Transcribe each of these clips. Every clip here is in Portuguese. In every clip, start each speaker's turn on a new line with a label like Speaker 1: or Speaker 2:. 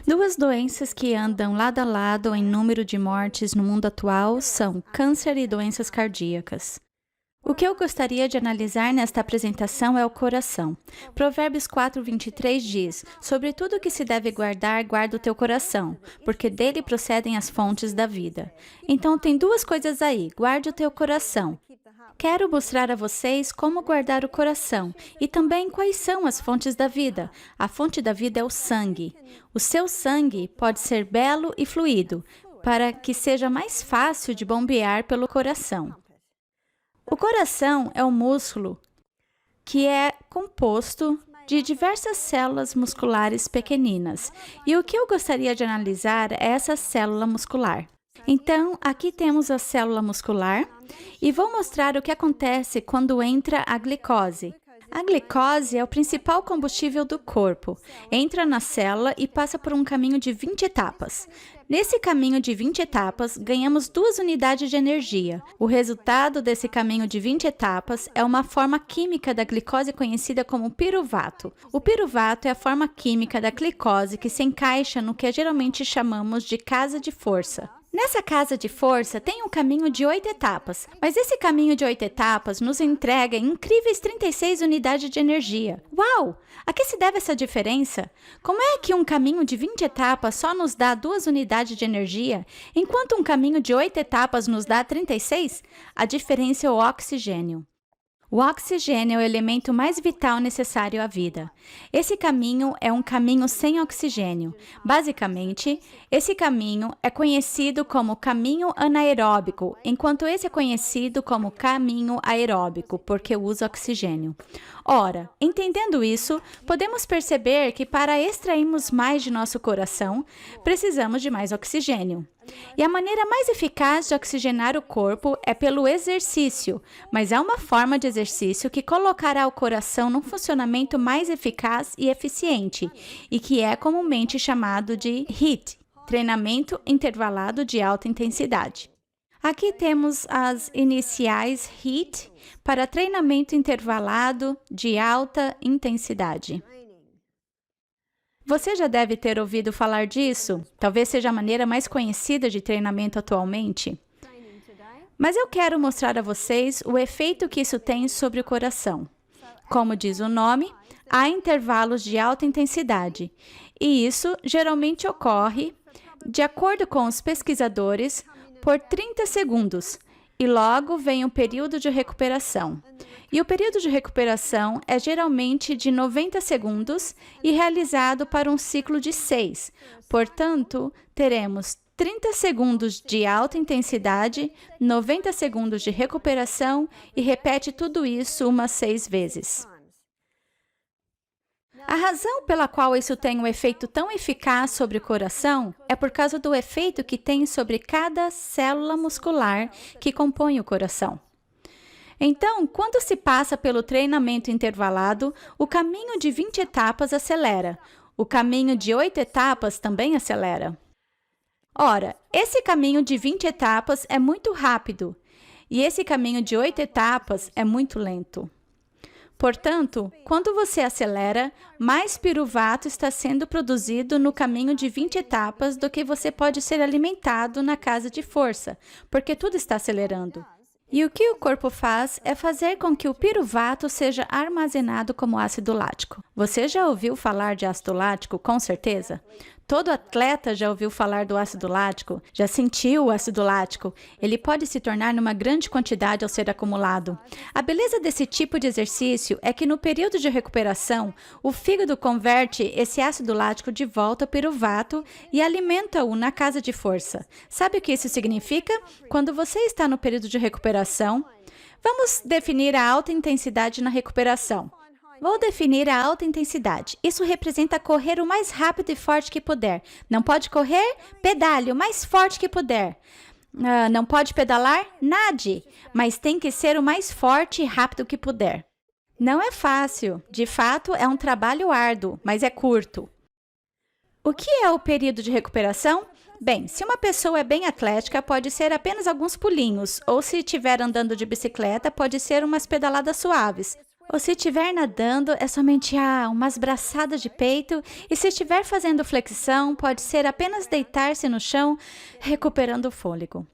Speaker 1: Duas doenças que andam lado a lado em número de mortes no mundo atual são câncer e doenças cardíacas. O que eu gostaria de analisar nesta apresentação é o coração. Provérbios 4:23 diz: "Sobre tudo que se deve guardar, guarda o teu coração, porque dele procedem as fontes da vida." Então tem duas coisas aí: guarde o teu coração. Quero mostrar a vocês como guardar o coração e também quais são as fontes da vida. A fonte da vida é o sangue. O seu sangue pode ser belo e fluido, para que seja mais fácil de bombear pelo coração. O coração é um músculo que é composto de diversas células musculares pequeninas. E o que eu gostaria de analisar é essa célula muscular. Então, aqui temos a célula muscular e vou mostrar o que acontece quando entra a glicose. A glicose é o principal combustível do corpo. Entra na célula e passa por um caminho de 20 etapas. Nesse caminho de 20 etapas, ganhamos 2 unidades de energia. O resultado desse caminho de 20 etapas é uma forma química da glicose conhecida como piruvato. O piruvato é a forma química da glicose que se encaixa no que geralmente chamamos de casa de força. Nessa casa de força tem um caminho de 8 etapas, mas esse caminho de 8 etapas nos entrega incríveis 36 unidades de energia. Uau! A que se deve essa diferença? Como é que um caminho de 20 etapas só nos dá 2 unidades de energia, enquanto um caminho de 8 etapas nos dá 36? A diferença é o oxigênio. O oxigênio é o elemento mais vital necessário à vida. Esse caminho é um caminho sem oxigênio. Basicamente, esse caminho é conhecido como caminho anaeróbico, enquanto esse é conhecido como caminho aeróbico, porque usa oxigênio. Ora, entendendo isso, podemos perceber que para extrairmos mais de nosso coração, precisamos de mais oxigênio. E a maneira mais eficaz de oxigenar o corpo é pelo exercício, mas há uma forma de exercício que colocará o coração num funcionamento mais eficaz e eficiente, e que é comumente chamado de HIIT, treinamento intervalado de alta intensidade. Aqui temos as iniciais HIIT para treinamento intervalado de alta intensidade. Você já deve ter ouvido falar disso, talvez seja a maneira mais conhecida de treinamento atualmente. Mas eu quero mostrar a vocês o efeito que isso tem sobre o coração. Como diz o nome, há intervalos de alta intensidade, e isso geralmente ocorre, de acordo com os pesquisadores, por 30 segundos, e logo vem um período de recuperação. E o período de recuperação é geralmente de 90 segundos e realizado para um ciclo de 6. Portanto, teremos 30 segundos de alta intensidade, 90 segundos de recuperação e repete tudo isso umas 6 vezes. A razão pela qual isso tem um efeito tão eficaz sobre o coração é por causa do efeito que tem sobre cada célula muscular que compõe o coração. Então, quando se passa pelo treinamento intervalado, o caminho de 20 etapas acelera. O caminho de 8 etapas também acelera. Ora, esse caminho de 20 etapas é muito rápido e esse caminho de 8 etapas é muito lento. Portanto, quando você acelera, mais piruvato está sendo produzido no caminho de 20 etapas do que você pode ser alimentado na casa de força, porque tudo está acelerando. E o que o corpo faz é fazer com que o piruvato seja armazenado como ácido lático. Você já ouviu falar de ácido lático, com certeza? Todo atleta já ouviu falar do ácido lático, já sentiu o ácido lático. Ele pode se tornar numa grande quantidade ao ser acumulado. A beleza desse tipo de exercício é que no período de recuperação, o fígado converte esse ácido lático de volta ao piruvato e alimenta-o na casa de força. Sabe o que isso significa? Quando você está no período de recuperação, vamos definir a alta intensidade na recuperação. Vou definir a alta intensidade. Isso representa correr o mais rápido e forte que puder. Não pode correr? Pedale o mais forte que puder. Não pode pedalar? Nade. Mas tem que ser o mais forte e rápido que puder. Não é fácil. De fato, é um trabalho árduo, mas é curto. O que é o período de recuperação? Bem, se uma pessoa é bem atlética, pode ser apenas alguns pulinhos, ou se estiver andando de bicicleta, pode ser umas pedaladas suaves. Ou se estiver nadando, é somente umas braçadas de peito, e se estiver fazendo flexão, pode ser apenas deitar-se no chão, recuperando o fôlego.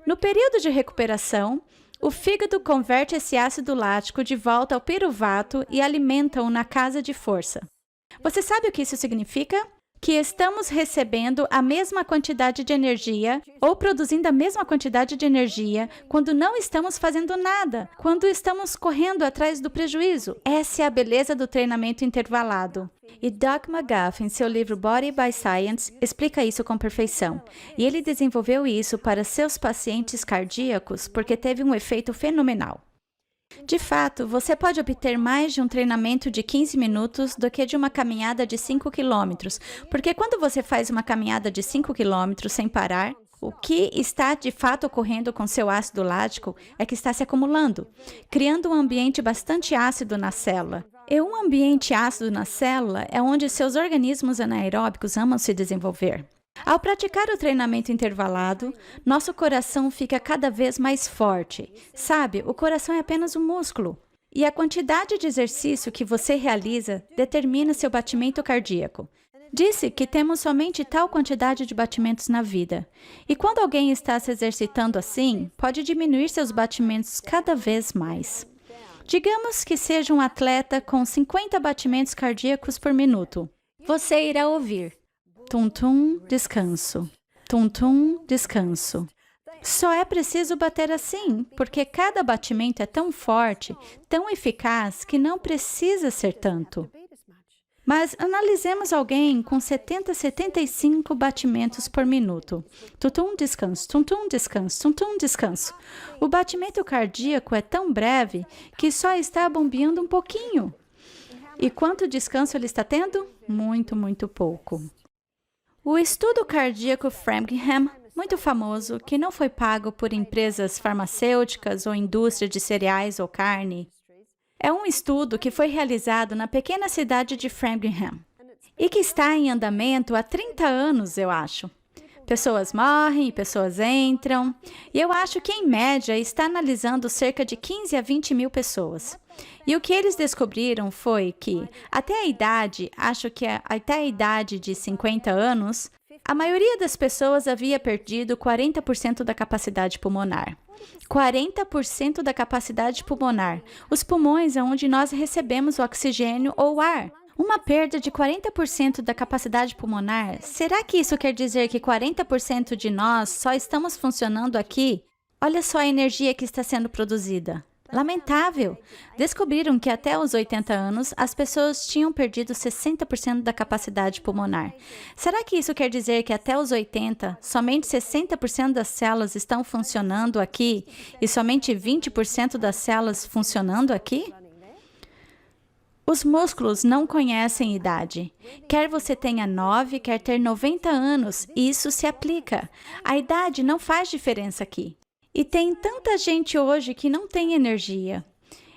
Speaker 1: No período de recuperação, o fígado converte esse ácido lático de volta ao piruvato e alimenta-o na casa de força. Você sabe o que isso significa? Que estamos recebendo a mesma quantidade de energia ou produzindo a mesma quantidade de energia quando não estamos fazendo nada, quando estamos correndo atrás do prejuízo. Essa é a beleza do treinamento intervalado. E Doug McGuff, em seu livro Body by Science, explica isso com perfeição. E ele desenvolveu isso para seus pacientes cardíacos porque teve um efeito fenomenal. De fato, você pode obter mais de um treinamento de 15 minutos do que de uma caminhada de 5 quilômetros, porque quando você faz uma caminhada de 5 quilômetros sem parar, o que está de fato ocorrendo com seu ácido lático é que está se acumulando, criando um ambiente bastante ácido na célula. E um ambiente ácido na célula é onde seus organismos anaeróbicos amam se desenvolver. Ao praticar o treinamento intervalado, nosso coração fica cada vez mais forte. Sabe, o coração é apenas um músculo. E a quantidade de exercício que você realiza determina seu batimento cardíaco. Disse que temos somente tal quantidade de batimentos na vida. E quando alguém está se exercitando assim, pode diminuir seus batimentos cada vez mais. Digamos que seja um atleta com 50 batimentos cardíacos por minuto. Você irá ouvir: tum-tum, descanso. Tum-tum, descanso. Só é preciso bater assim, porque cada batimento é tão forte, tão eficaz, que não precisa ser tanto. Mas analisemos alguém com 70, 75 batimentos por minuto. Tum-tum, descanso, tum-tum, descanso, tum-tum, descanso. O batimento cardíaco é tão breve que só está bombeando um pouquinho. E quanto descanso ele está tendo? Muito, muito pouco. O estudo cardíaco Framingham, muito famoso, que não foi pago por empresas farmacêuticas ou indústria de cereais ou carne, é um estudo que foi realizado na pequena cidade de Framingham e que está em andamento há 30 anos, eu acho. Pessoas morrem e pessoas entram, e eu acho que, em média, está analisando cerca de 15 a 20 mil pessoas. E o que eles descobriram foi que, até a idade, acho que até a idade de 50 anos, a maioria das pessoas havia perdido 40% da capacidade pulmonar. 40% da capacidade pulmonar. Os pulmões é onde nós recebemos o oxigênio ou o ar. Uma perda de 40% da capacidade pulmonar, será que isso quer dizer que 40% de nós só estamos funcionando aqui? Olha só a energia que está sendo produzida. Lamentável! Descobriram que até os 80 anos, as pessoas tinham perdido 60% da capacidade pulmonar. Será que isso quer dizer que até os 80, somente 60% das células estão funcionando aqui e somente 20% das células funcionando aqui? Os músculos não conhecem idade. Quer você tenha 9, quer ter 90 anos, isso se aplica. A idade não faz diferença aqui. E tem tanta gente hoje que não tem energia.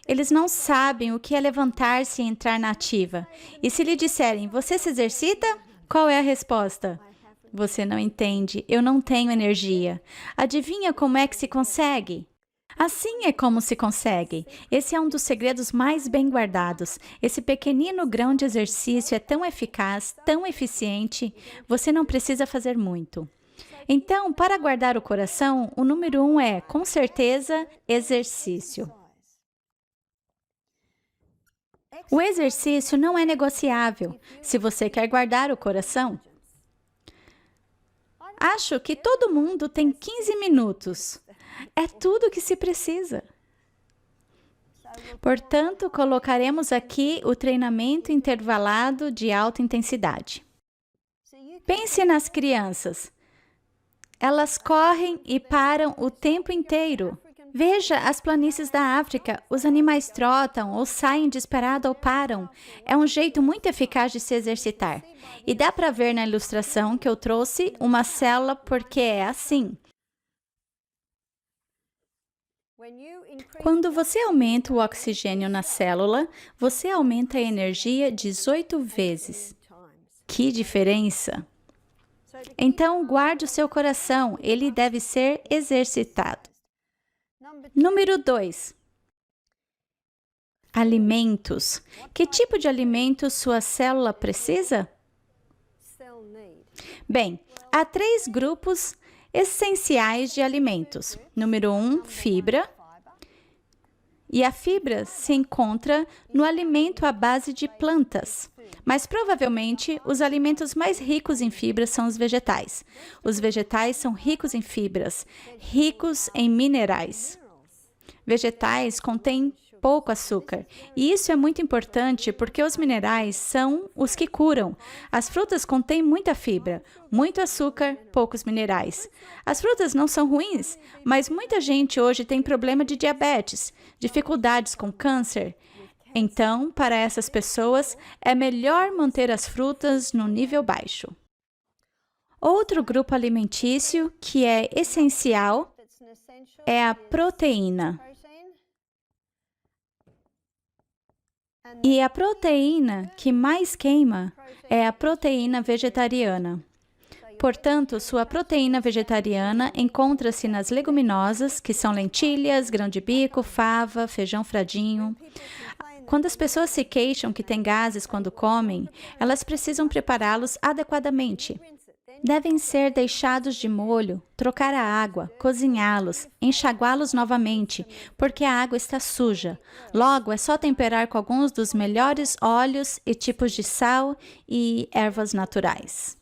Speaker 1: Eles não sabem o que é levantar-se e entrar na ativa. E se lhe disserem, você se exercita? Qual é a resposta? Você não entende, eu não tenho energia. Adivinha como é que se consegue? Assim é como se consegue. Esse é um dos segredos mais bem guardados. Esse pequenino grão de exercício é tão eficaz, tão eficiente, você não precisa fazer muito. Então, para guardar o coração, o número 1 é, com certeza, exercício. O exercício não é negociável, se você quer guardar o coração. Acho que todo mundo tem 15 minutos. É tudo o que se precisa. Portanto, colocaremos aqui o treinamento intervalado de alta intensidade. Pense nas crianças. Elas correm e param o tempo inteiro. Veja as planícies da África. Os animais trotam ou saem disparado ou param. É um jeito muito eficaz de se exercitar. E dá para ver na ilustração que eu trouxe uma célula porque é assim. Quando você aumenta o oxigênio na célula, você aumenta a energia 18 vezes. Que diferença! Então, guarde o seu coração, ele deve ser exercitado. Número 2. Alimentos. Que tipo de alimentos sua célula precisa? Bem, há 3 grupos essenciais de alimentos. Número 1, fibra. E a fibra se encontra no alimento à base de plantas. Mas provavelmente os alimentos mais ricos em fibras são os vegetais. Os vegetais são ricos em fibras, ricos em minerais. Vegetais contêm pouco açúcar. E isso é muito importante porque os minerais são os que curam. As frutas contêm muita fibra, muito açúcar, poucos minerais. As frutas não são ruins, mas muita gente hoje tem problema de diabetes, dificuldades com câncer. Então, para essas pessoas, é melhor manter as frutas no nível baixo. Outro grupo alimentício que é essencial é a proteína. E a proteína que mais queima é a proteína vegetariana. Portanto, sua proteína vegetariana encontra-se nas leguminosas, que são lentilhas, grão de bico, fava, feijão fradinho. Quando as pessoas se queixam que têm gases quando comem, elas precisam prepará-los adequadamente. Devem ser deixados de molho, trocar a água, cozinhá-los, enxaguá-los novamente, porque a água está suja. Logo, é só temperar com alguns dos melhores óleos e tipos de sal e ervas naturais.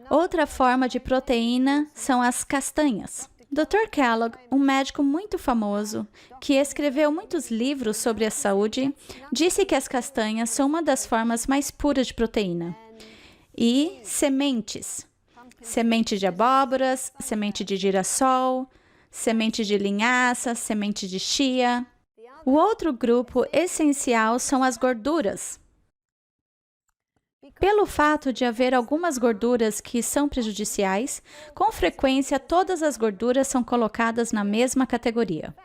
Speaker 1: Outra forma de proteína são as castanhas. Dr. Kellogg, um médico muito famoso, que escreveu muitos livros sobre a saúde, disse que as castanhas são uma das formas mais puras de proteína. E sementes. Semente de abóboras, semente de girassol, semente de linhaça, semente de chia. O outro grupo essencial são as gorduras. Pelo fato de haver algumas gorduras que são prejudiciais, com frequência todas as gorduras são colocadas na mesma categoria.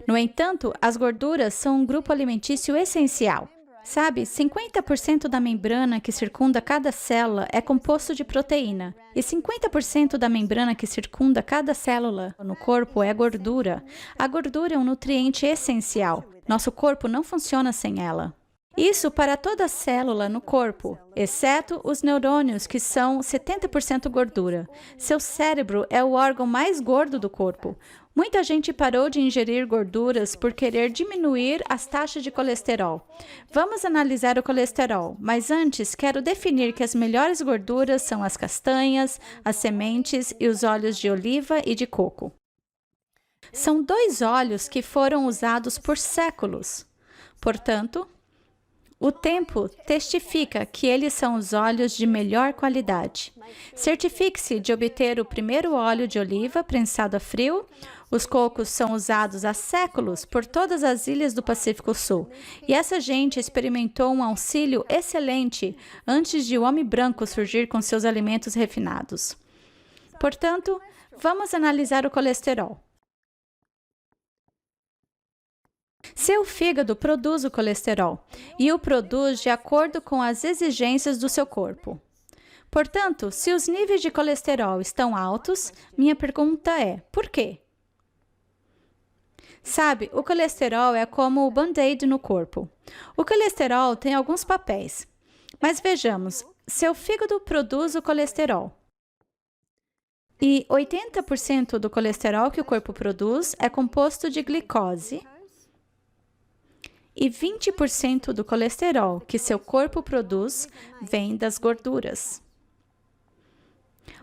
Speaker 1: No entanto, as gorduras são um grupo alimentício essencial. Sabe, 50% da membrana que circunda cada célula é composto de proteína, e 50% da membrana que circunda cada célula no corpo é gordura. A gordura é um nutriente essencial. Nosso corpo não funciona sem ela. Isso para toda célula no corpo, exceto os neurônios, que são 70% gordura. Seu cérebro é o órgão mais gordo do corpo. Muita gente parou de ingerir gorduras por querer diminuir as taxas de colesterol. Vamos analisar o colesterol, mas antes quero definir que as melhores gorduras são as castanhas, as sementes e os óleos de oliva e de coco. São 2 óleos que foram usados por séculos. Portanto, o tempo testifica que eles são os óleos de melhor qualidade. Certifique-se de obter o primeiro óleo de oliva prensado a frio. Os cocos são usados há séculos por todas as ilhas do Pacífico Sul. E essa gente experimentou um auxílio excelente antes de o homem branco surgir com seus alimentos refinados. Portanto, vamos analisar o colesterol. Seu fígado produz o colesterol e o produz de acordo com as exigências do seu corpo. Portanto, se os níveis de colesterol estão altos, minha pergunta é: por quê? Sabe, o colesterol é como o band-aid no corpo. O colesterol tem alguns papéis. Mas vejamos, seu fígado produz o colesterol. E 80% do colesterol que o corpo produz é composto de glicose. E 20% do colesterol que seu corpo produz vem das gorduras.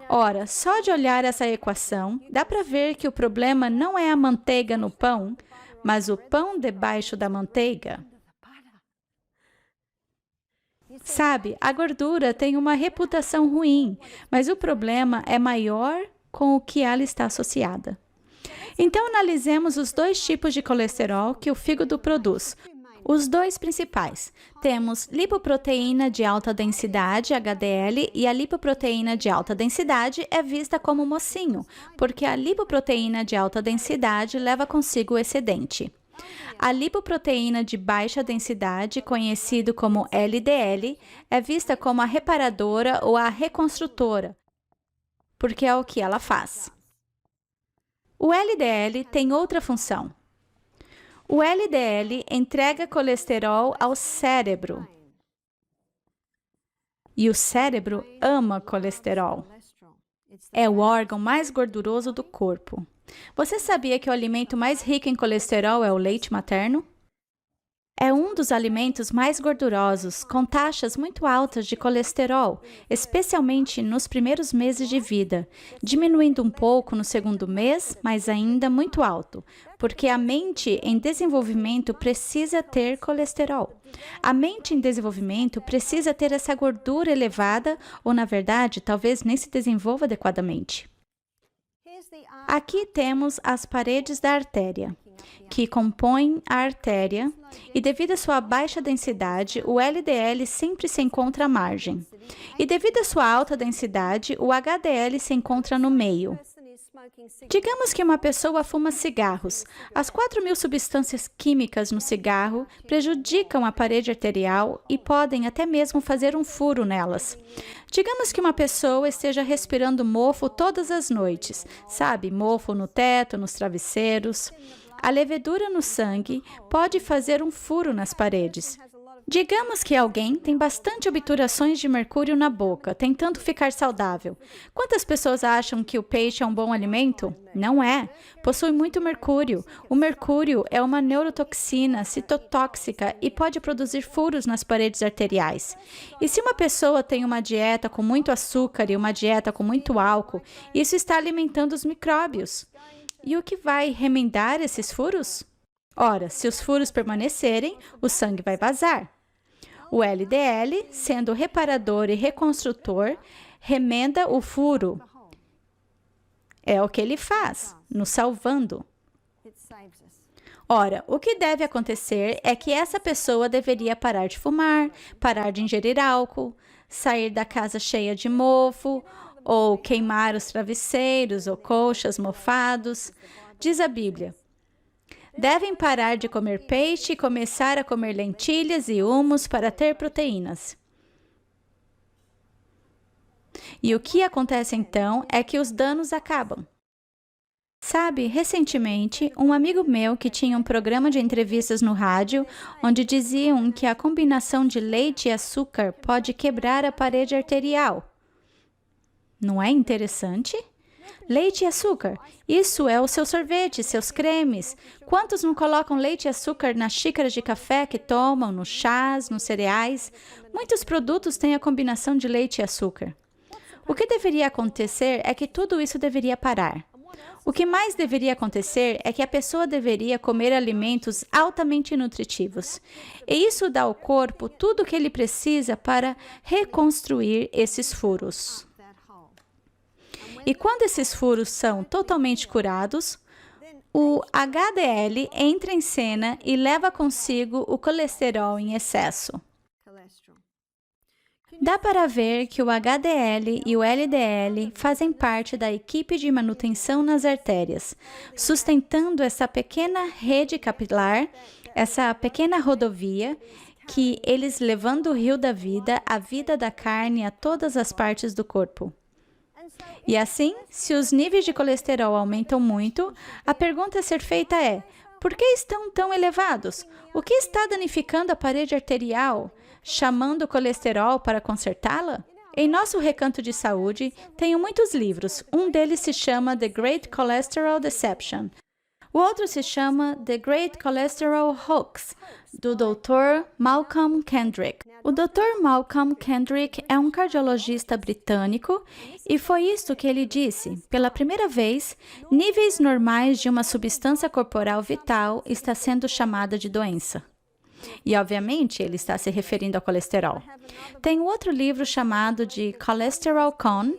Speaker 1: Ora, só de olhar essa equação, dá para ver que o problema não é a manteiga no pão, mas o pão debaixo da manteiga. Sabe, a gordura tem uma reputação ruim, mas o problema é maior com o que ela está associada. Então, analisemos os 2 tipos de colesterol que o fígado produz. Os 2 principais. Temos lipoproteína de alta densidade, HDL, e a lipoproteína de alta densidade é vista como mocinho, porque a lipoproteína de alta densidade leva consigo o excedente. A lipoproteína de baixa densidade, conhecido como LDL, é vista como a reparadora ou a reconstrutora, porque é o que ela faz. O LDL tem outra função. O LDL entrega colesterol ao cérebro. E o cérebro ama colesterol. É o órgão mais gorduroso do corpo. Você sabia que o alimento mais rico em colesterol é o leite materno? É um dos alimentos mais gordurosos, com taxas muito altas de colesterol, especialmente nos primeiros meses de vida, diminuindo um pouco no segundo mês, mas ainda muito alto, porque a mente em desenvolvimento precisa ter colesterol. A mente em desenvolvimento precisa ter essa gordura elevada, ou na verdade, talvez nem se desenvolva adequadamente. Aqui temos as paredes da artéria, que compõem a artéria, e devido à sua baixa densidade, o LDL sempre se encontra à margem. E devido à sua alta densidade, o HDL se encontra no meio. Digamos que uma pessoa fuma cigarros. As 4.000 substâncias químicas no cigarro prejudicam a parede arterial e podem até mesmo fazer um furo nelas. Digamos que uma pessoa esteja respirando mofo todas as noites, sabe? Mofo no teto, nos travesseiros. A levedura no sangue pode fazer um furo nas paredes. Digamos que alguém tem bastante obturações de mercúrio na boca, tentando ficar saudável. Quantas pessoas acham que o peixe é um bom alimento? Não é. Possui muito mercúrio. O mercúrio é uma neurotoxina citotóxica e pode produzir furos nas paredes arteriais. E se uma pessoa tem uma dieta com muito açúcar e uma dieta com muito álcool, isso está alimentando os micróbios. E o que vai remendar esses furos? Ora, se os furos permanecerem, o sangue vai vazar. O LDL, sendo reparador e reconstrutor, remenda o furo. É o que ele faz, nos salvando. Ora, o que deve acontecer é que essa pessoa deveria parar de fumar, parar de ingerir álcool, sair da casa cheia de mofo, ou queimar os travesseiros ou colchas mofados. Diz a Bíblia: devem parar de comer peixe e começar a comer lentilhas e hummus para ter proteínas. E o que acontece então é que os danos acabam. Sabe, recentemente, um amigo meu que tinha um programa de entrevistas no rádio, onde diziam que a combinação de leite e açúcar pode quebrar a parede arterial. Não é interessante? Leite e açúcar. Isso é o seu sorvete, seus cremes. Quantos não colocam leite e açúcar nas xícaras de café que tomam, nos chás, nos cereais? Muitos produtos têm a combinação de leite e açúcar. O que deveria acontecer é que tudo isso deveria parar. O que mais deveria acontecer é que a pessoa deveria comer alimentos altamente nutritivos. E isso dá ao corpo tudo o que ele precisa para reconstruir esses furos. E quando esses furos são totalmente curados, o HDL entra em cena e leva consigo o colesterol em excesso. Dá para ver que o HDL e o LDL fazem parte da equipe de manutenção nas artérias, sustentando essa pequena rede capilar, essa pequena rodovia, que eles levando o rio da vida, a vida da carne a todas as partes do corpo. E assim, se os níveis de colesterol aumentam muito, a pergunta a ser feita é: por que estão tão elevados? O que está danificando a parede arterial, chamando o colesterol para consertá-la? Em nosso recanto de saúde, tenho muitos livros. Um deles se chama The Great Cholesterol Deception. O outro se chama The Great Cholesterol Hoax, do Dr. Malcolm Kendrick. O Dr. Malcolm Kendrick é um cardiologista britânico e foi isto que ele disse. Pela primeira vez, níveis normais de uma substância corporal vital está sendo chamada de doença. E, obviamente, ele está se referindo ao colesterol. Tem outro livro chamado de Cholesterol Con,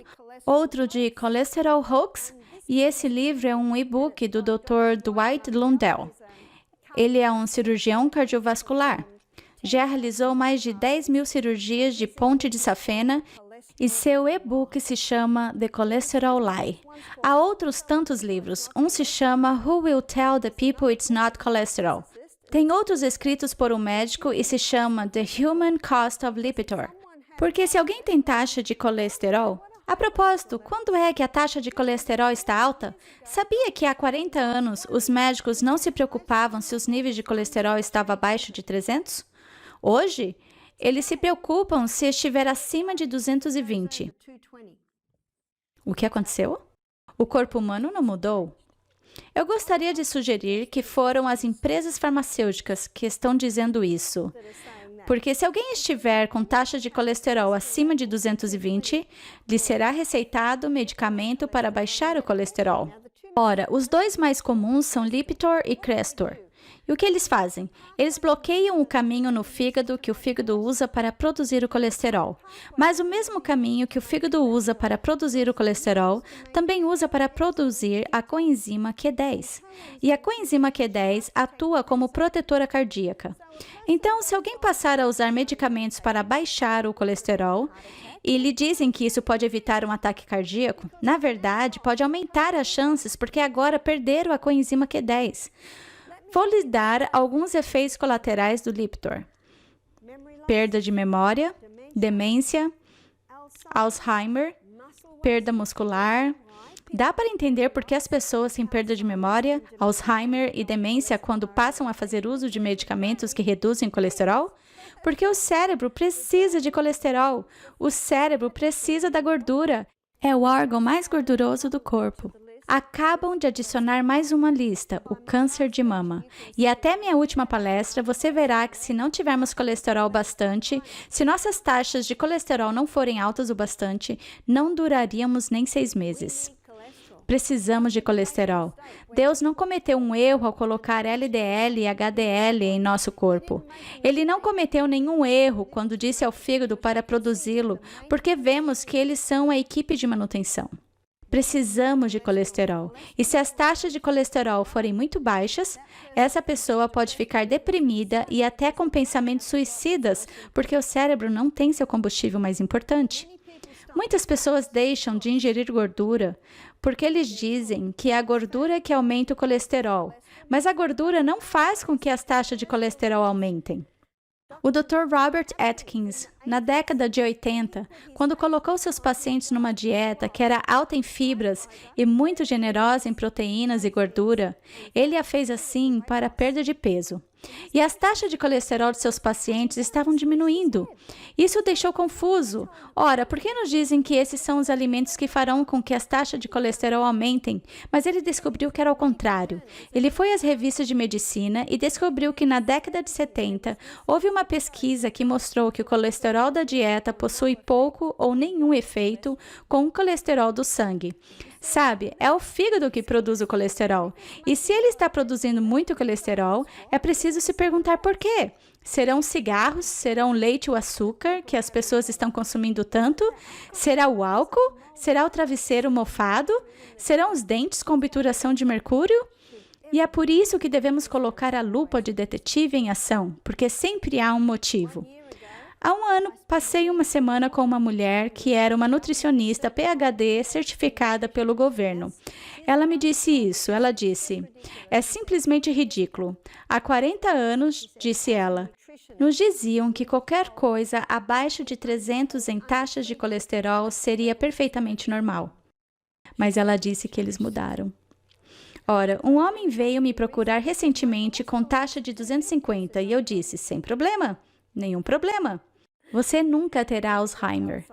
Speaker 1: outro de Cholesterol Hoax, e esse livro é um e-book do Dr. Dwight Lundell. Ele é um cirurgião cardiovascular. Já realizou mais de 10.000 cirurgias de ponte de safena e seu e-book se chama The Cholesterol Lie. Há outros tantos livros. Um se chama Who Will Tell the People It's Not Cholesterol. Tem outros escritos por um médico e se chama The Human Cost of Lipitor. Porque se alguém tem taxa de colesterol, A propósito, quando é que a taxa de colesterol está alta? Sabia que há 40 anos os médicos não se preocupavam se os níveis de colesterol estavam abaixo de 300? Hoje, eles se preocupam se estiver acima de 220. O que aconteceu? O corpo humano não mudou. Eu gostaria de sugerir que foram as empresas farmacêuticas que estão dizendo isso. Porque se alguém estiver com taxa de colesterol acima de 220, lhe será receitado medicamento para baixar o colesterol. Ora, os dois mais comuns são Lipitor e Crestor. E o que eles fazem? Eles bloqueiam o caminho no fígado que o fígado usa para produzir o colesterol. Mas o mesmo caminho que o fígado usa para produzir o colesterol, também usa para produzir a coenzima Q10. E a coenzima Q10 atua como protetora cardíaca. Então, se alguém passar a usar medicamentos para baixar o colesterol, e lhe dizem que isso pode evitar um ataque cardíaco, na verdade, pode aumentar as chances porque agora perderam a coenzima Q10. Vou lhe dar alguns efeitos colaterais do Lipitor: perda de memória, demência, Alzheimer, perda muscular. Dá para entender por que as pessoas têm perda de memória, Alzheimer e demência quando passam a fazer uso de medicamentos que reduzem o colesterol? Porque o cérebro precisa de colesterol. O cérebro precisa da gordura. É o órgão mais gorduroso do corpo. Acabam de adicionar mais uma lista, o câncer de mama. E até minha última palestra, você verá que se não tivermos colesterol bastante, se nossas taxas de colesterol não forem altas o bastante, não duraríamos nem 6 meses. Precisamos de colesterol. Deus não cometeu um erro ao colocar LDL e HDL em nosso corpo. Ele não cometeu nenhum erro quando disse ao fígado para produzi-lo, porque vemos que eles são a equipe de manutenção. Precisamos de colesterol. E se as taxas de colesterol forem muito baixas, essa pessoa pode ficar deprimida e até com pensamentos suicidas, porque o cérebro não tem seu combustível mais importante. Muitas pessoas deixam de ingerir gordura porque eles dizem que é a gordura que aumenta o colesterol, mas a gordura não faz com que as taxas de colesterol aumentem. O Dr. Robert Atkins, na década de 80, quando colocou seus pacientes numa dieta que era alta em fibras e muito generosa em proteínas e gordura, ele a fez assim para a perda de peso. E as taxas de colesterol de seus pacientes estavam diminuindo. Isso o deixou confuso. Ora, por que nos dizem que esses são os alimentos que farão com que as taxas de colesterol aumentem? Mas ele descobriu que era ao contrário. Ele foi às revistas de medicina e descobriu que na década de 70 houve uma pesquisa que mostrou que o colesterol da dieta possui pouco ou nenhum efeito com o colesterol do sangue. Sabe, é o fígado que produz o colesterol. E se ele está produzindo muito colesterol, é preciso se perguntar por quê. Serão os cigarros? Serão o leite e o açúcar que as pessoas estão consumindo tanto? Será o álcool? Será o travesseiro mofado? Serão os dentes com obturação de mercúrio? E é por isso que devemos colocar a lupa de detetive em ação, porque sempre há um motivo. Há um ano, passei uma semana com uma mulher que era uma nutricionista PhD certificada pelo governo. Ela me disse isso, ela disse, é simplesmente ridículo. Há 40 anos, disse ela, nos diziam que qualquer coisa abaixo de 300 em taxas de colesterol seria perfeitamente normal. Mas ela disse que eles mudaram. Ora, um homem veio me procurar recentemente com taxa de 250 e eu disse, sem problema, nenhum problema. Você nunca terá Alzheimer.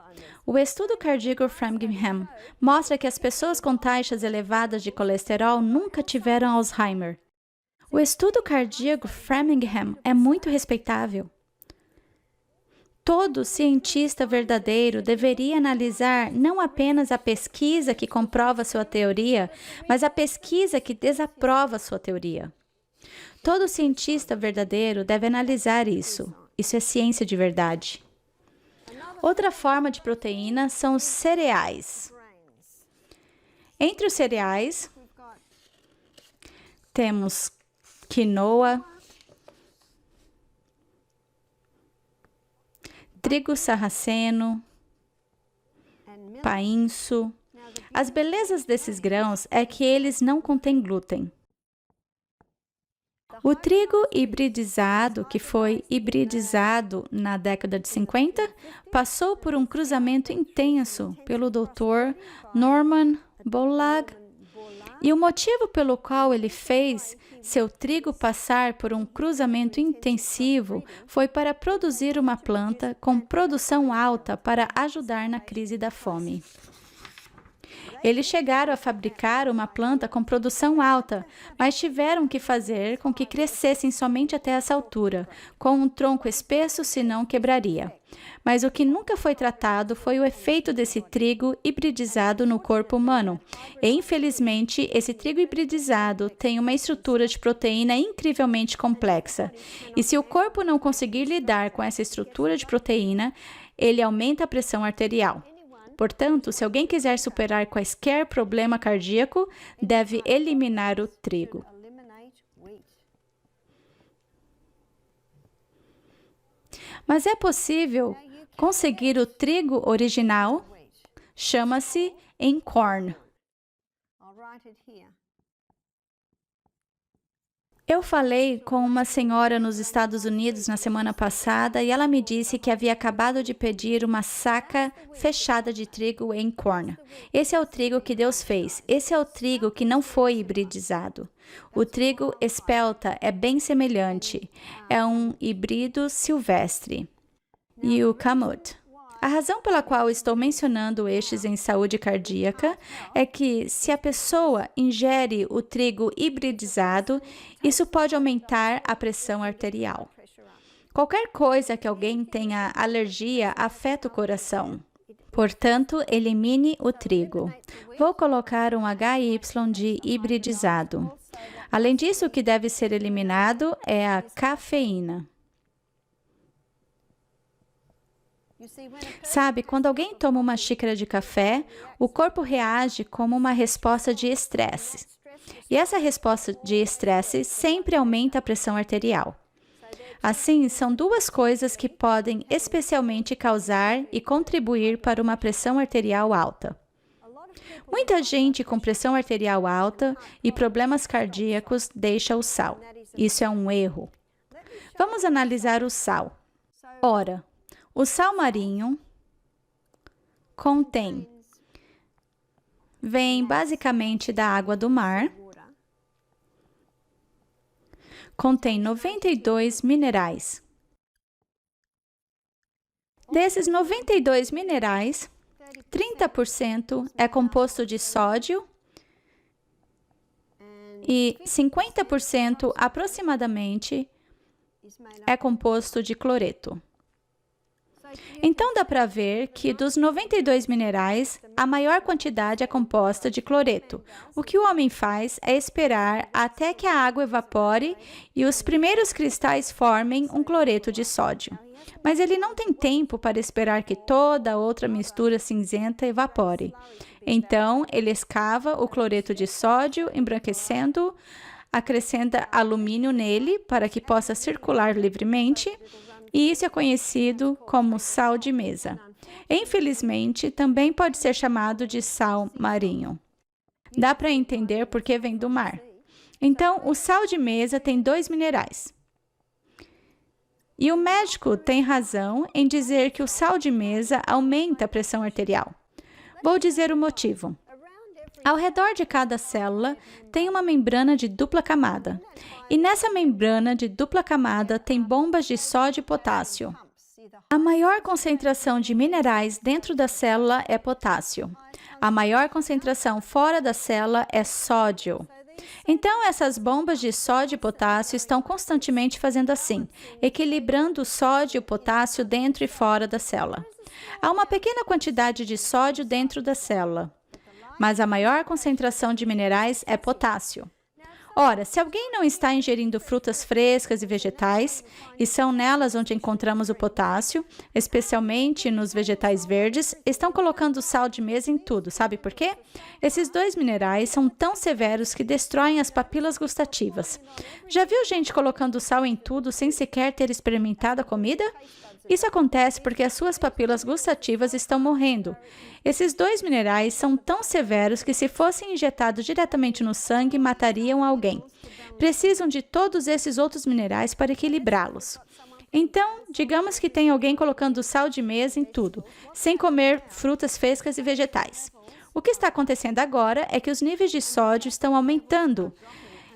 Speaker 1: O estudo cardíaco Framingham mostra que as pessoas com taxas elevadas de colesterol nunca tiveram Alzheimer. O estudo cardíaco Framingham é muito respeitável. Todo cientista verdadeiro deveria analisar não apenas a pesquisa que comprova sua teoria, mas a pesquisa que desaprova sua teoria. Todo cientista verdadeiro deve analisar isso. Isso é ciência de verdade. Outra forma de proteína são os cereais. Entre os cereais, temos quinoa, trigo sarraceno, painço. As belezas desses grãos é que eles não contêm glúten. O trigo hibridizado, que foi hibridizado na década de 50, passou por um cruzamento intenso pelo Dr. Norman Borlaug, e o motivo pelo qual ele fez seu trigo passar por um cruzamento intensivo foi para produzir uma planta com produção alta para ajudar na crise da fome. Eles chegaram a fabricar uma planta com produção alta, mas tiveram que fazer com que crescessem somente até essa altura, com um tronco espesso, senão quebraria. Mas o que nunca foi tratado foi o efeito desse trigo hibridizado no corpo humano. E, infelizmente, esse trigo hibridizado tem uma estrutura de proteína incrivelmente complexa. E se o corpo não conseguir lidar com essa estrutura de proteína, ele aumenta a pressão arterial. Portanto, se alguém quiser superar quaisquer problema cardíaco, deve eliminar o trigo. Mas é possível conseguir o trigo original? Chama-se Einkorn. Eu falei com uma senhora nos Estados Unidos na semana passada e ela me disse que havia acabado de pedir uma saca fechada de trigo Einkorn. Esse é o trigo que Deus fez. Esse é o trigo que não foi hibridizado. O trigo espelta é bem semelhante. É um híbrido silvestre. E o kamut. A razão pela qual estou mencionando estes em saúde cardíaca é que, se a pessoa ingere o trigo hibridizado, isso pode aumentar a pressão arterial. Qualquer coisa que alguém tenha alergia afeta o coração. Portanto, elimine o trigo. Vou colocar um HY de hibridizado. Além disso, o que deve ser eliminado é a cafeína. Sabe, quando alguém toma uma xícara de café, o corpo reage como uma resposta de estresse. E essa resposta de estresse sempre aumenta a pressão arterial. Assim, são duas coisas que podem especialmente causar e contribuir para uma pressão arterial alta. Muita gente com pressão arterial alta e problemas cardíacos deixa o sal. Isso é um erro. Vamos analisar o sal. Ora, o sal marinho vem basicamente da água do mar, contém 92 minerais. Desses 92 minerais, 30% é composto de sódio e 50% aproximadamente é composto de cloreto. Então, dá para ver que dos 92 minerais, a maior quantidade é composta de cloreto. O que o homem faz é esperar até que a água evapore e os primeiros cristais formem um cloreto de sódio. Mas ele não tem tempo para esperar que toda a outra mistura cinzenta evapore. Então, ele escava o cloreto de sódio, embranquecendo, acrescenta alumínio nele para que possa circular livremente, e isso é conhecido como sal de mesa. Infelizmente, também pode ser chamado de sal marinho. Dá para entender por que vem do mar. Então, o sal de mesa tem 2 minerais. E o médico tem razão em dizer que o sal de mesa aumenta a pressão arterial. Vou dizer o motivo. Ao redor de cada célula tem uma membrana de dupla camada. E nessa membrana de dupla camada tem bombas de sódio e potássio. A maior concentração de minerais dentro da célula é potássio. A maior concentração fora da célula é sódio. Então, essas bombas de sódio e potássio estão constantemente fazendo assim, equilibrando o sódio e o potássio dentro e fora da célula. Há uma pequena quantidade de sódio dentro da célula, mas a maior concentração de minerais é potássio. Ora, se alguém não está ingerindo frutas frescas e vegetais, e são nelas onde encontramos o potássio, especialmente nos vegetais verdes, estão colocando sal de mesa em tudo. Sabe por quê? Esses 2 minerais são tão severos que destroem as papilas gustativas. Já viu gente colocando sal em tudo sem sequer ter experimentado a comida? Isso acontece porque as suas papilas gustativas estão morrendo. Esses 2 minerais são tão severos que, se fossem injetados diretamente no sangue, matariam alguém. precisam de todos esses outros minerais para equilibrá-los. Então, digamos que tem alguém colocando sal de mesa em tudo, sem comer frutas frescas e vegetais. O que está acontecendo agora é que os níveis de sódio estão aumentando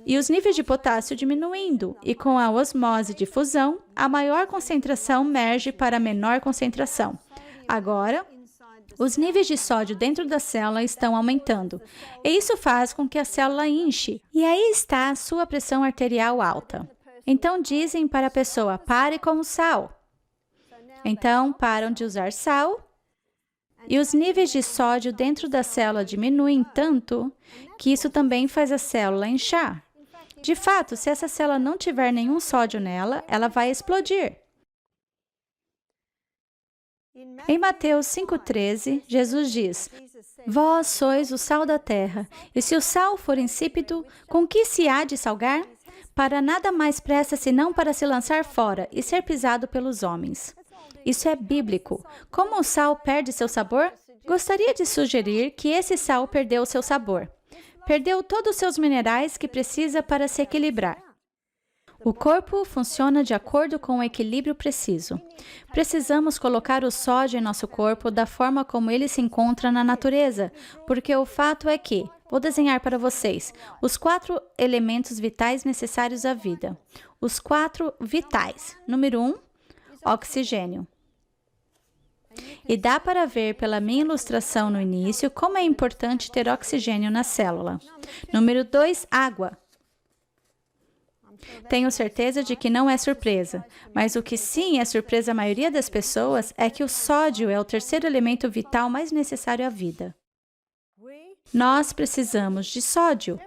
Speaker 1: e os níveis de potássio diminuindo, e com a osmose de fusão, a maior concentração merge para a menor concentração. Agora, os níveis de sódio dentro da célula estão aumentando, e isso faz com que a célula inche, e aí está a sua pressão arterial alta. Então dizem para a pessoa, pare com o sal. Então param de usar sal, e os níveis de sódio dentro da célula diminuem tanto que isso também faz a célula inchar. De fato, se essa célula não tiver nenhum sódio nela, ela vai explodir. Em Mateus 5,13, Jesus diz, vós sois o sal da terra, e se o sal for insípido, com que se há de salgar? Para nada mais presta senão para se lançar fora e ser pisado pelos homens. Isso é bíblico. Como o sal perde seu sabor? Gostaria de sugerir que esse sal perdeu seu sabor. Perdeu todos os seus minerais que precisa para se equilibrar. O corpo funciona de acordo com o equilíbrio preciso. Precisamos colocar o sódio em nosso corpo da forma como ele se encontra na natureza, porque o fato é que, vou desenhar para vocês, os 4 elementos vitais necessários à vida. Os 4 vitais. Número 1, oxigênio. E dá para ver pela minha ilustração no início como é importante ter oxigênio na célula. Número 2, água. Tenho certeza de que não é surpresa, mas o que sim é surpresa à maioria das pessoas é que o sódio é o terceiro elemento vital mais necessário à vida. Nós precisamos de sódio.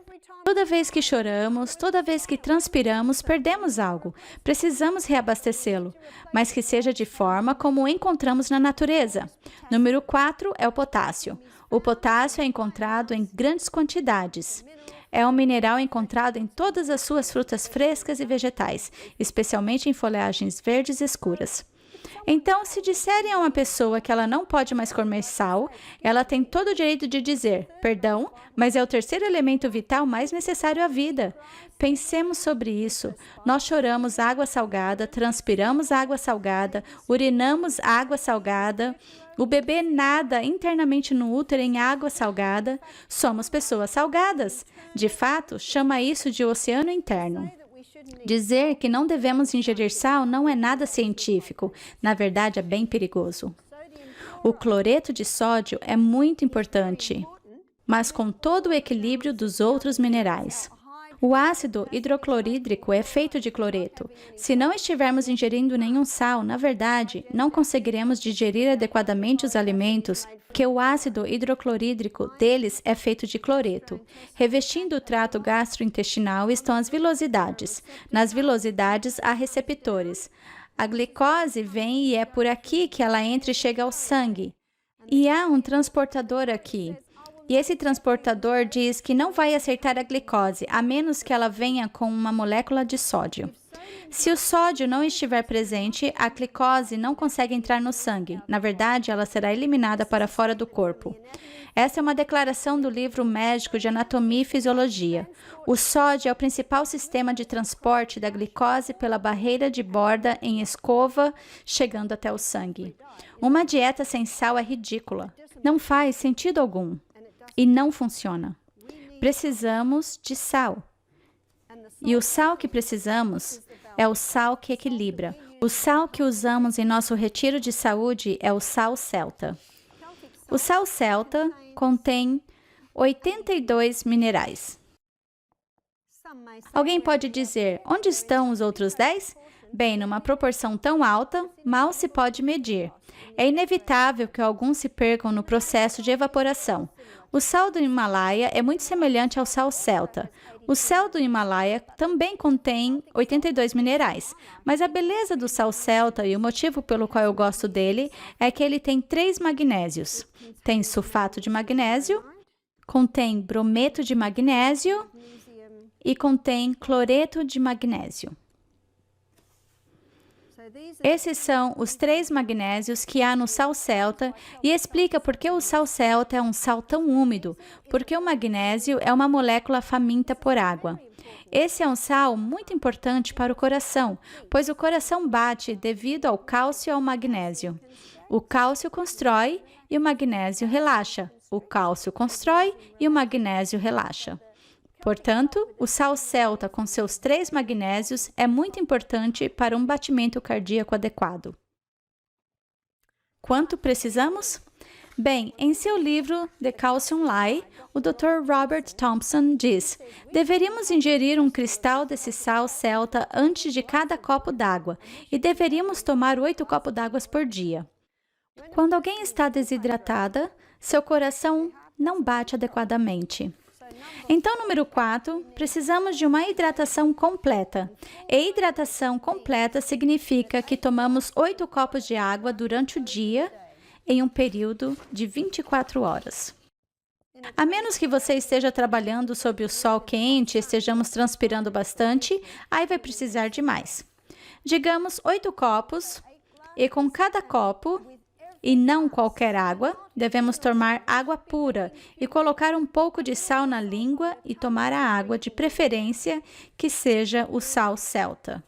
Speaker 1: Toda vez que choramos, toda vez que transpiramos, perdemos algo. Precisamos reabastecê-lo, mas que seja de forma como o encontramos na natureza. Número 4 é o potássio. O potássio é encontrado em grandes quantidades. É um mineral encontrado em todas as suas frutas frescas e vegetais, especialmente em folhagens verdes escuras. Então, se disserem a uma pessoa que ela não pode mais comer sal, ela tem todo o direito de dizer, perdão, mas é o terceiro elemento vital mais necessário à vida. Pensemos sobre isso. Nós choramos água salgada, transpiramos água salgada, urinamos água salgada, o bebê nada internamente no útero em água salgada. Somos pessoas salgadas. De fato, chama isso de oceano interno. Dizer que não devemos ingerir sal não é nada científico. Na verdade, é bem perigoso. O cloreto de sódio é muito importante, mas com todo o equilíbrio dos outros minerais. O ácido hidroclorídrico é feito de cloreto. Se não estivermos ingerindo nenhum sal, na verdade, não conseguiremos digerir adequadamente os alimentos, porque o ácido hidroclorídrico deles é feito de cloreto. Revestindo o trato gastrointestinal estão as vilosidades. Nas vilosidades há receptores. A glicose vem e é por aqui que ela entra e chega ao sangue. E há um transportador aqui. E esse transportador diz que não vai acertar a glicose, a menos que ela venha com uma molécula de sódio. Se o sódio não estiver presente, a glicose não consegue entrar no sangue. Na verdade, ela será eliminada para fora do corpo. Essa é uma declaração do livro médico de Anatomia e Fisiologia. O sódio é o principal sistema de transporte da glicose pela barreira de borda em escova, chegando até o sangue. Uma dieta sem sal é ridícula. Não faz sentido algum. E não funciona. Precisamos de sal. E o sal que precisamos é o sal que equilibra. O sal que usamos em nosso retiro de saúde é o sal celta. O sal celta contém 82 minerais. Alguém pode dizer, onde estão os outros 10? Bem, numa proporção tão alta, mal se pode medir. É inevitável que alguns se percam no processo de evaporação. O sal do Himalaia é muito semelhante ao sal celta. O sal do Himalaia também contém 82 minerais, mas a beleza do sal celta e o motivo pelo qual eu gosto dele é que ele tem 3 magnésios. Tem sulfato de magnésio, contém brometo de magnésio e contém cloreto de magnésio. Esses são os 3 magnésios que há no sal celta e explica por que o sal celta é um sal tão úmido, porque o magnésio é uma molécula faminta por água. Esse é um sal muito importante para o coração, pois o coração bate devido ao cálcio e ao magnésio. O cálcio constrói e o magnésio relaxa. O cálcio constrói e o magnésio relaxa. Portanto, o sal celta com seus 3 magnésios é muito importante para um batimento cardíaco adequado. Quanto precisamos? Bem, em seu livro The Calcium Lie, o Dr. Robert Thompson diz: deveríamos ingerir um cristal desse sal celta antes de cada copo d'água e deveríamos tomar 8 copos d'água por dia. Quando alguém está desidratada, seu coração não bate adequadamente. Então, número 4, precisamos de uma hidratação completa. E hidratação completa significa que tomamos 8 copos de água durante o dia em um período de 24 horas. A menos que você esteja trabalhando sob o sol quente e estejamos transpirando bastante, aí vai precisar de mais. Digamos 8 copos, e com cada copo, e não qualquer água, devemos tomar água pura e colocar um pouco de sal na língua e tomar a água, de preferência que seja o sal celta.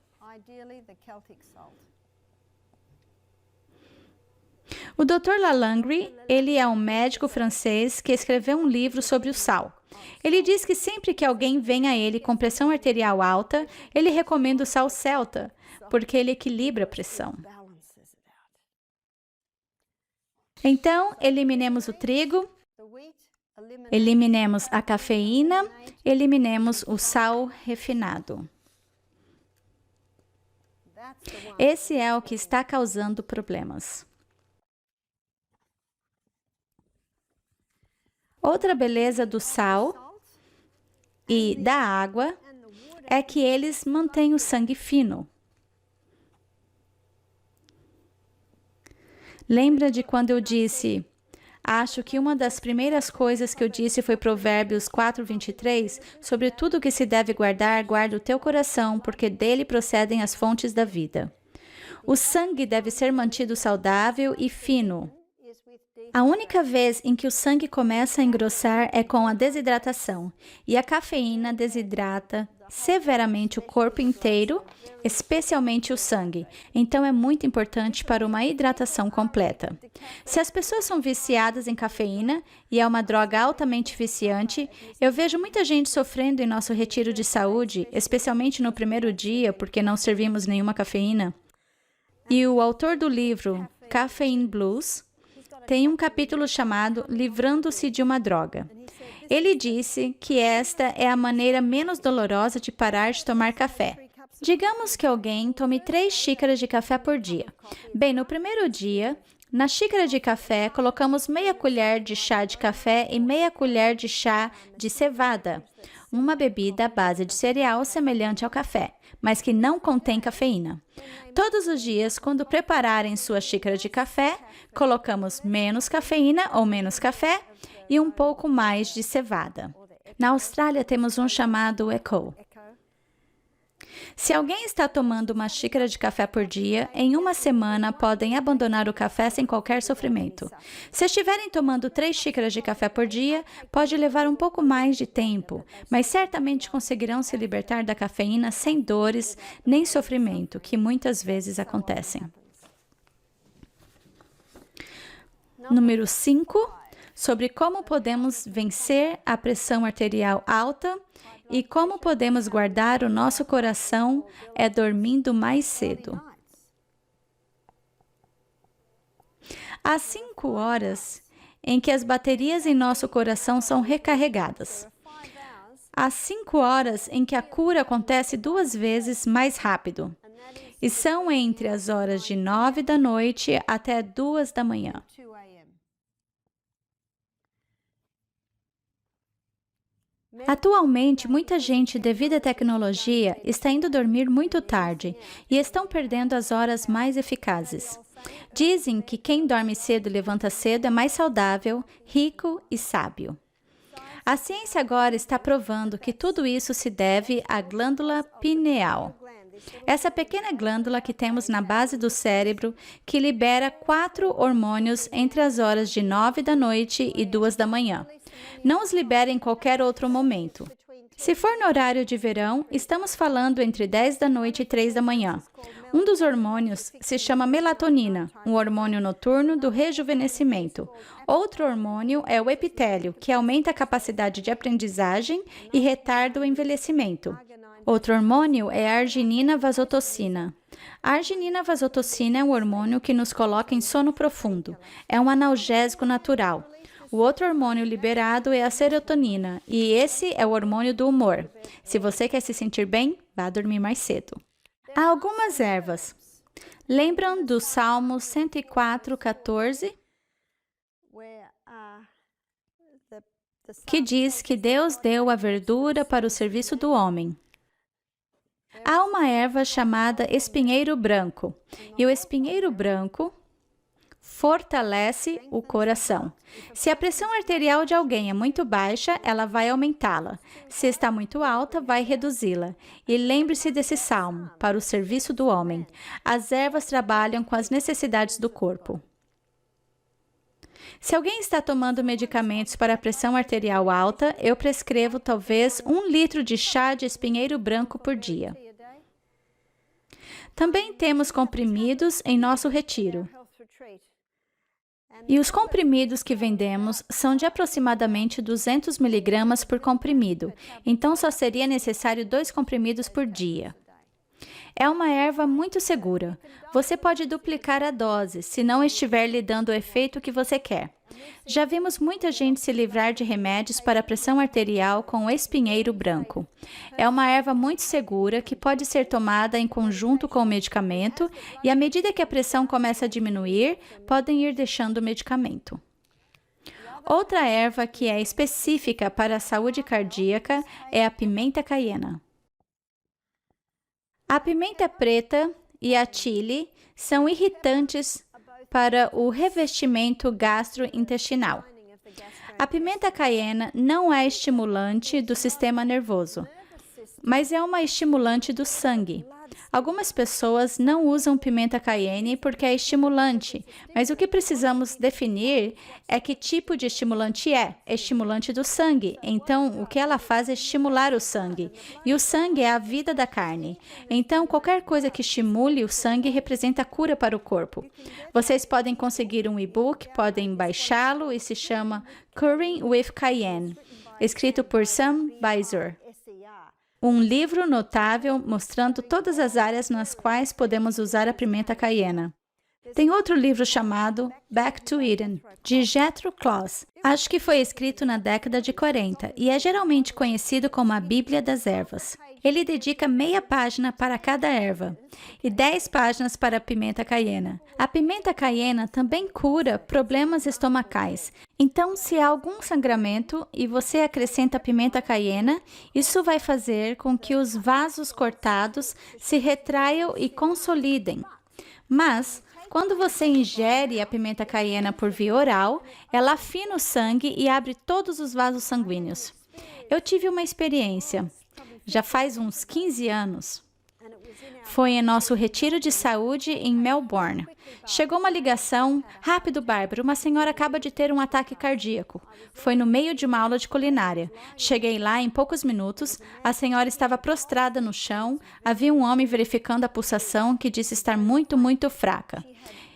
Speaker 1: O Dr. Lalangre, ele é um médico francês que escreveu um livro sobre o sal. Ele diz que sempre que alguém vem a ele com pressão arterial alta, ele recomenda o sal celta, porque ele equilibra a pressão. Então, eliminemos o trigo, eliminemos a cafeína, eliminemos o sal refinado. Esse é o que está causando problemas. Outra beleza do sal e da água é que eles mantêm o sangue fino. Lembra de quando eu disse, acho que uma das primeiras coisas que eu disse foi Provérbios 4:23, sobre tudo que se deve guardar, guarda o teu coração, porque dele procedem as fontes da vida. O sangue deve ser mantido saudável e fino. A única vez em que o sangue começa a engrossar é com a desidratação, e a cafeína desidrata severamente o corpo inteiro, especialmente o sangue. Então, é muito importante para uma hidratação completa. Se as pessoas são viciadas em cafeína, e é uma droga altamente viciante, eu vejo muita gente sofrendo em nosso retiro de saúde, especialmente no primeiro dia, porque não servimos nenhuma cafeína. E o autor do livro, Caffeine Blues, tem um capítulo chamado Livrando-se de uma droga. Ele disse que esta é a maneira menos dolorosa de parar de tomar café. Digamos que alguém tome 3 xícaras de café por dia. Bem, no primeiro dia, na xícara de café, colocamos meia colher de chá de café e meia colher de chá de cevada, uma bebida à base de cereal semelhante ao café, mas que não contém cafeína. Todos os dias, quando prepararem sua xícara de café, colocamos menos cafeína ou menos café e um pouco mais de cevada. Na Austrália, temos um chamado Echo. Se alguém está tomando uma xícara de café por dia, em uma semana podem abandonar o café sem qualquer sofrimento. Se estiverem tomando 3 xícaras de café por dia, pode levar um pouco mais de tempo, mas certamente conseguirão se libertar da cafeína sem dores nem sofrimento, que muitas vezes acontecem. Número 5, sobre como podemos vencer a pressão arterial alta e como podemos guardar o nosso coração é dormindo mais cedo. Há 5 horas em que as baterias em nosso coração são recarregadas. Há 5 horas em que a cura acontece 2 vezes mais rápido. E são entre as horas de 9 da noite até 2 da manhã. Atualmente, muita gente, devido à tecnologia, está indo dormir muito tarde e estão perdendo as horas mais eficazes. Dizem que quem dorme cedo e levanta cedo é mais saudável, rico e sábio. A ciência agora está provando que tudo isso se deve à glândula pineal. Essa pequena glândula que temos na base do cérebro, que libera 4 hormônios entre as horas de 9 da noite e 2 da manhã. Não os libera em qualquer outro momento. Se for no horário de verão, estamos falando entre 10 da noite e 3 da manhã. Um dos hormônios se chama melatonina, um hormônio noturno do rejuvenescimento. Outro hormônio é o epitélio, que aumenta a capacidade de aprendizagem e retarda o envelhecimento. Outro hormônio é a arginina vasotocina. A arginina vasotocina é um hormônio que nos coloca em sono profundo. É um analgésico natural. O outro hormônio liberado é a serotonina, e esse é o hormônio do humor. Se você quer se sentir bem, vá dormir mais cedo. Há algumas ervas. Lembram do Salmo 104:14? Que diz que Deus deu a verdura para o serviço do homem. Há uma erva chamada espinheiro branco, e o espinheiro branco fortalece o coração. Se a pressão arterial de alguém é muito baixa, ela vai aumentá-la. Se está muito alta, vai reduzi-la. E lembre-se desse salmo, para o serviço do homem. As ervas trabalham com as necessidades do corpo. Se alguém está tomando medicamentos para a pressão arterial alta, eu prescrevo talvez 1 litro de chá de espinheiro branco por dia. Também temos comprimidos em nosso retiro. E os comprimidos que vendemos são de aproximadamente 200 miligramas por comprimido, então só seria necessário 2 comprimidos por dia. É uma erva muito segura. Você pode duplicar a dose, se não estiver lhe dando o efeito que você quer. Já vimos muita gente se livrar de remédios para a pressão arterial com o espinheiro branco. É uma erva muito segura que pode ser tomada em conjunto com o medicamento e, à medida que a pressão começa a diminuir, podem ir deixando o medicamento. Outra erva que é específica para a saúde cardíaca é a pimenta caiena. A pimenta preta e a chile são irritantes para o revestimento gastrointestinal. A pimenta caiena não é estimulante do sistema nervoso, mas é uma estimulante do sangue. Algumas pessoas não usam pimenta caiene porque é estimulante, mas o que precisamos definir é que tipo de estimulante é. É estimulante do sangue, então o que ela faz é estimular o sangue. E o sangue é a vida da carne. Então, qualquer coisa que estimule o sangue representa cura para o corpo. Vocês podem conseguir um e-book, podem baixá-lo e se chama Curing with Cayenne, escrito por Sam Beiser. Um livro notável mostrando todas as áreas nas quais podemos usar a pimenta caiena. Tem outro livro chamado Back to Eden, de Jethro Claus. Acho que foi escrito na década de 40 e é geralmente conhecido como a Bíblia das Ervas. Ele dedica meia página para cada erva e 10 páginas para a pimenta caiena. A pimenta caiena também cura problemas estomacais. Então, se há algum sangramento e você acrescenta a pimenta caiena, isso vai fazer com que os vasos cortados se retraiam e consolidem. Mas, quando você ingere a pimenta caiena por via oral, ela afina o sangue e abre todos os vasos sanguíneos. Eu tive uma experiência, já faz uns 15 anos. Foi em nosso retiro de saúde em Melbourne. Chegou uma ligação. Rápido, Bárbara, uma senhora acaba de ter um ataque cardíaco. Foi no meio de uma aula de culinária. Cheguei lá em poucos minutos. A senhora estava prostrada no chão. Havia um homem verificando a pulsação que disse estar muito fraca.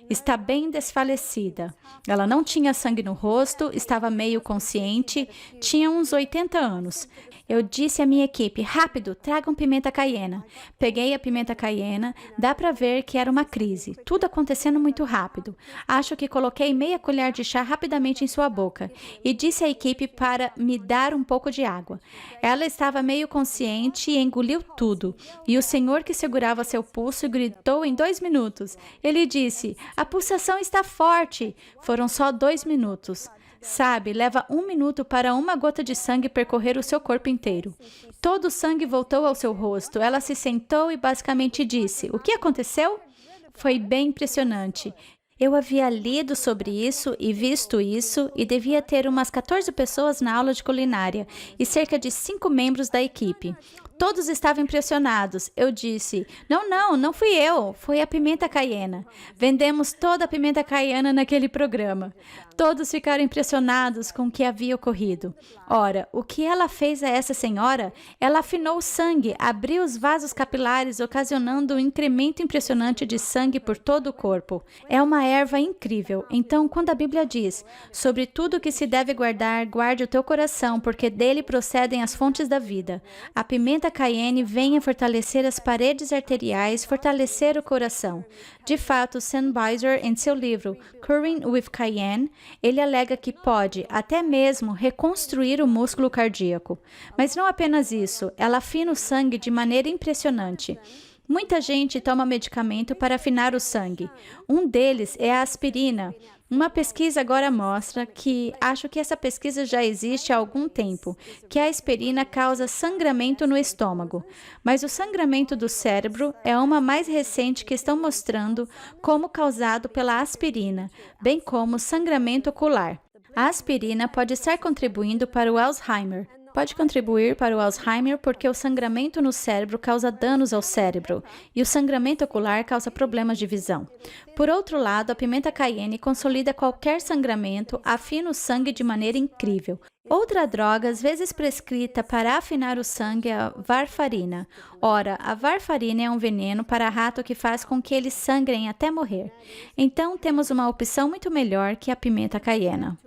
Speaker 1: Está bem desfalecida. Ela não tinha sangue no rosto, estava meio consciente, tinha uns 80 anos. Eu disse à minha equipe, rápido, tragam pimenta caiena. Peguei a pimenta caiena, dá para ver que era uma crise, tudo acontecendo muito rápido. Acho que coloquei meia colher de chá rapidamente em sua boca e disse à equipe para me dar um pouco de água. Ela estava meio consciente e engoliu tudo. E o senhor que segurava seu pulso gritou em 2 minutos. Ele disse, a pulsação está forte. Foram só 2 minutos. Sabe, leva 1 minuto para uma gota de sangue percorrer o seu corpo inteiro. Todo o sangue voltou ao seu rosto. Ela se sentou e basicamente disse, o que aconteceu? Foi bem impressionante. Eu havia lido sobre isso e visto isso e devia ter umas 14 pessoas na aula de culinária e cerca de 5 membros da equipe. Todos estavam impressionados. Eu disse, não fui eu, foi a pimenta caiena. Vendemos toda a pimenta caiena naquele programa. Todos ficaram impressionados com o que havia ocorrido. Ora, o que ela fez a essa senhora? Ela afinou o sangue, abriu os vasos capilares, ocasionando um incremento impressionante de sangue por todo o corpo. É uma erva incrível. Então, quando a Bíblia diz, sobre tudo que se deve guardar, guarde o teu coração, porque dele procedem as fontes da vida. A pimenta cayenne vem a fortalecer as paredes arteriais, fortalecer o coração. De fato, Sennheiser, em seu livro Curing with Cayenne, ele alega que pode, até mesmo, reconstruir o músculo cardíaco. Mas não apenas isso, ela afina o sangue de maneira impressionante. Muita gente toma medicamento para afinar o sangue. Um deles é a aspirina. Uma pesquisa agora mostra que, acho que essa pesquisa já existe há algum tempo, que a aspirina causa sangramento no estômago. Mas o sangramento do cérebro é uma mais recente que estão mostrando como causado pela aspirina, bem como sangramento ocular. A aspirina pode estar contribuindo para o Alzheimer. Pode contribuir para o Alzheimer porque o sangramento no cérebro causa danos ao cérebro e o sangramento ocular causa problemas de visão. Por outro lado, a pimenta cayenne consolida qualquer sangramento, afina o sangue de maneira incrível. Outra droga, às vezes prescrita para afinar o sangue, é a varfarina. Ora, a varfarina é um veneno para rato que faz com que eles sangrem até morrer. Então, temos uma opção muito melhor que a pimenta cayenne.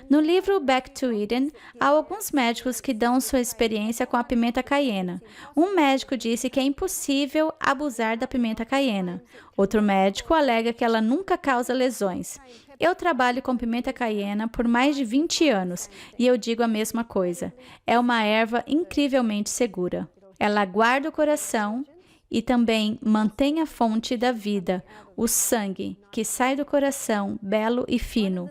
Speaker 1: No livro Back to Eden, há alguns médicos que dão sua experiência com a pimenta cayenne. Um médico disse que é impossível abusar da pimenta cayenne. Outro médico alega que ela nunca causa lesões. Eu trabalho com pimenta cayenne por mais de 20 anos e eu digo a mesma coisa. É uma erva incrivelmente segura. Ela guarda o coração e também mantém a fonte da vida, o sangue, que sai do coração, belo e fino.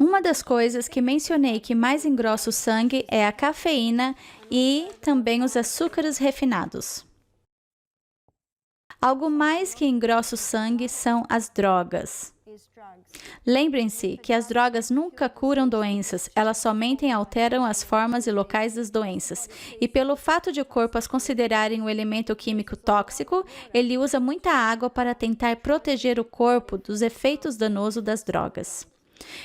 Speaker 1: Uma das coisas que mencionei que mais engrossa o sangue é a cafeína e também os açúcares refinados. Algo mais que engrossa o sangue são as drogas. Lembrem-se que as drogas nunca curam doenças, elas somente alteram as formas e locais das doenças. E pelo fato de o corpo as considerarem um elemento químico tóxico, ele usa muita água para tentar proteger o corpo dos efeitos danosos das drogas.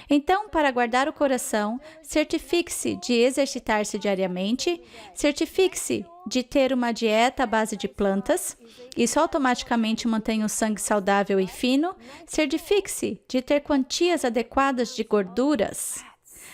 Speaker 1: Então, para guardar o coração, certifique-se de exercitar-se diariamente, certifique-se de ter uma dieta à base de plantas, isso automaticamente mantém o sangue saudável e fino, certifique-se de ter quantias adequadas de gorduras.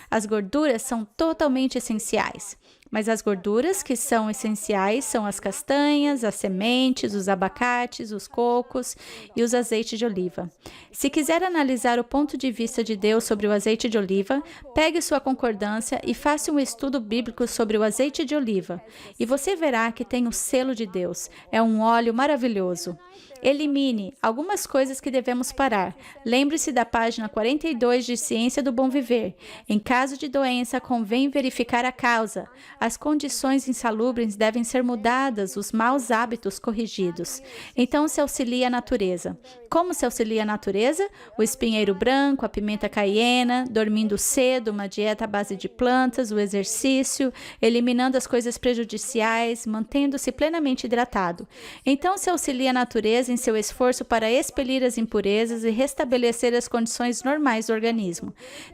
Speaker 1: As gorduras são totalmente essenciais. Mas as gorduras que são essenciais são as castanhas, as sementes, os abacates, os cocos e os azeites de oliva. Se quiser analisar o ponto de vista de Deus sobre o azeite de oliva, pegue sua concordância e faça um estudo bíblico sobre o azeite de oliva. E você verá que tem o selo de Deus. É um óleo maravilhoso. Elimine algumas coisas que devemos parar. Lembre-se da página 42 de Ciência do Bom Viver. Em caso de doença, convém verificar a causa. As condições insalubres devem ser mudadas, os maus hábitos corrigidos. Então se auxilia a natureza. Como se auxilia a natureza? O espinheiro branco, a pimenta cayenne, dormindo cedo, uma dieta à base de plantas, o exercício, eliminando as coisas prejudiciais, mantendo-se plenamente hidratado. Então se auxilia a natureza em seu esforço para expelir as impurezas e restabelecer as condições normais do organismo.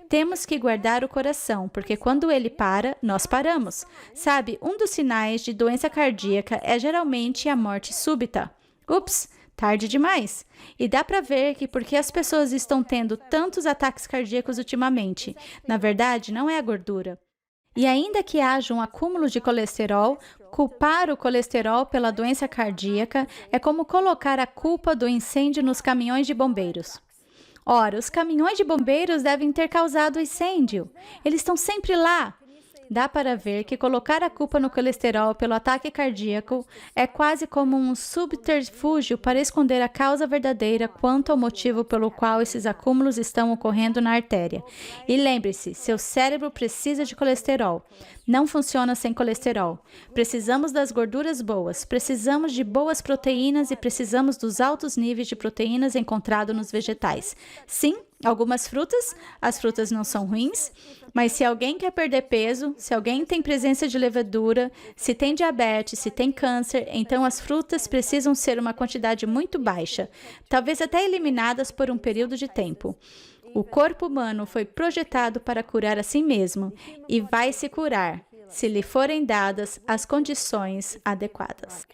Speaker 1: Temos que guardar o coração, porque quando ele para, nós paramos. Sabe, um dos sinais de doença cardíaca é geralmente a morte súbita. Ups! Tarde demais. E dá para ver que porque as pessoas estão tendo tantos ataques cardíacos ultimamente, na verdade, não é a gordura. E ainda que haja um acúmulo de colesterol, culpar o colesterol pela doença cardíaca é como colocar a culpa do incêndio nos caminhões de bombeiros. Ora, os caminhões de bombeiros devem ter causado o incêndio. Eles estão sempre lá. Dá para ver que colocar a culpa no colesterol pelo ataque cardíaco é quase como um subterfúgio para esconder a causa verdadeira quanto ao motivo pelo qual esses acúmulos estão ocorrendo na artéria. E lembre-se, seu cérebro precisa de colesterol. Não funciona sem colesterol. Precisamos das gorduras boas, precisamos de boas proteínas e precisamos dos altos níveis de proteínas encontrados nos vegetais. Sim, Algumas frutas, as frutas não são ruins, mas se alguém quer perder peso, se alguém tem presença de levedura, se tem diabetes, se tem câncer, então as frutas precisam ser uma quantidade muito baixa, talvez até eliminadas por um período de tempo. O corpo humano foi projetado para curar a si mesmo e vai se curar se lhe forem dadas as condições adequadas.